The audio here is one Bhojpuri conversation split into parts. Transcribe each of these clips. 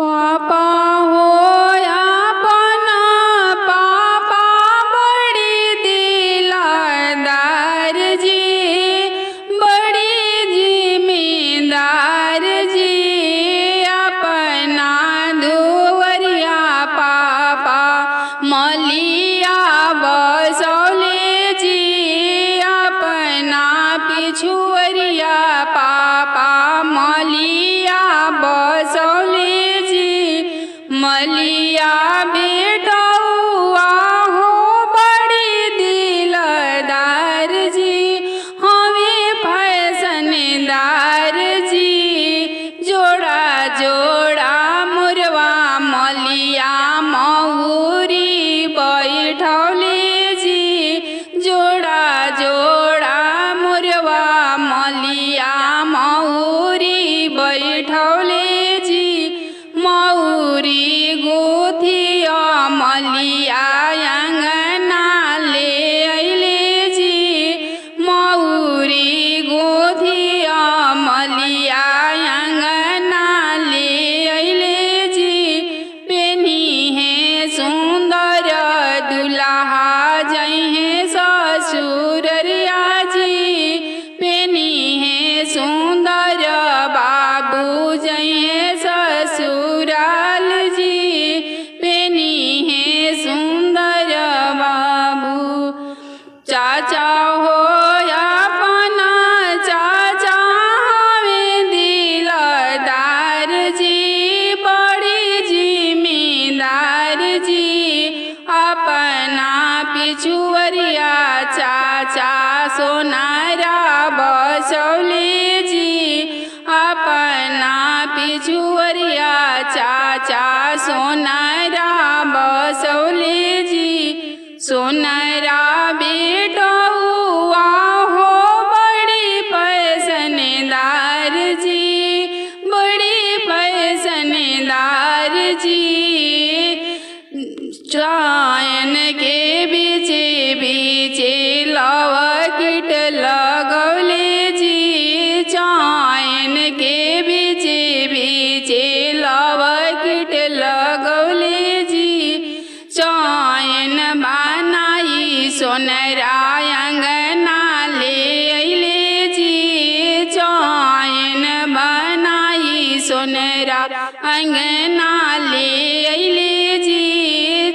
पापा हो अपना पापा बड़ी दिलदार जी, बड़ी जिम्मेदार जी। अपना दुवरिया पापा मलिया बसौले जी, अपना पिछुवरिया पापा मलिया बसौले जी। मलिया बेटौआ हो बड़ी दिलदार जी, हमें फैसनदार जी। जोड़ा जोड़ा मुरवा मलिया मऊरी बैठौले जी, जोड़ा जोड़ा मुरवा मलिया मऊरी बैठौले जी। मऊरी गुथिया मलिया अंगना ले अइले जी, मऊरी गुथिया मलिया अंगना ले अइले जी। पेनी है सुंदर दुल्हा जइहे ससुररिया जी, पेनी है सुंदर बाबू जइहे ससुराल जी, पेनी है सुंदर बाबू। चाचा हो अपना चाचा हमें दिलदार जी, बड़ी जिम्मेदार जी। अपना पिछुवरिया चाचा सोनारा बसौले जी, अपना पिछुवरिया चाचा सोनारा बसौले जी। सोनारा बेटौआ हो बड़ी फैसनदार जी, बड़ी फैसनदार जी। चैन के बीचे बीचे लवकिट लगौले जी, चैन के बीचे बीचे लवकिट लगौले जी। चैन बनाई सोनरा अंगना ले अइले जी, चैन बनाई सोनरा अंगना ले अइले जी।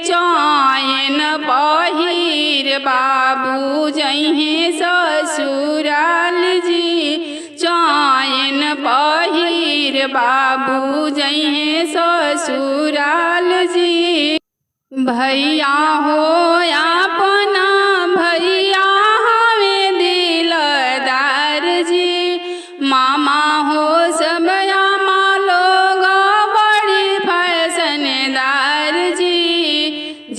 चैन पहिर बाबू जइहे ससुराल जी, चैन पहिर बाबू जइहे ससुराल जी। भैया हो अपना भैया हमें दिलदार जी, मामा हो सब आमा लोग बड़ी फैसनदार जी।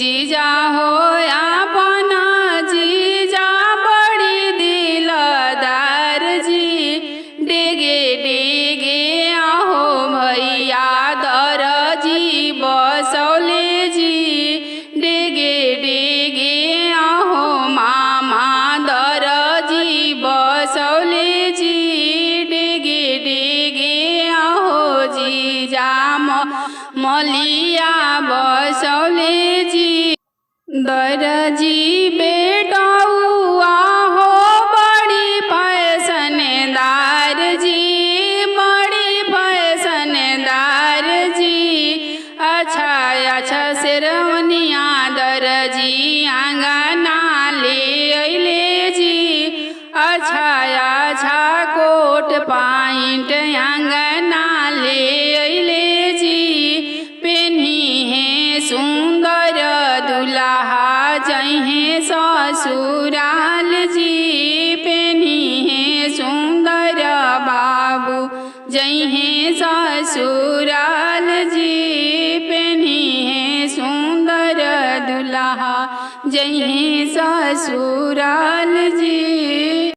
जीजा हो अपना जीजा बड़ी दिलदार जी, डेगे डेगे आहो भैया दरजी बसौले जी, डेगे डेगे आहो मामा दरजी बसौले जी, डेगे डेगे आहो जीजा मलिया बसौले जी। दरजी बेटौआ हो बड़ी फैसनदार जी, बड़ी फैसनदार जी। अच्छा अच्छा शेरवनिया दरजी आंगना ले अइले जी, अच्छा अच्छा कोट पाइंट आंगना ले अइले जी। पेनी है सुंदर दुल्हा जइहे ससुराल जी, पेनी है सुंदर बाबू जइहे ससुराल जी, पेनी है सुंदर दुल्हा जइहे ससुराल जी।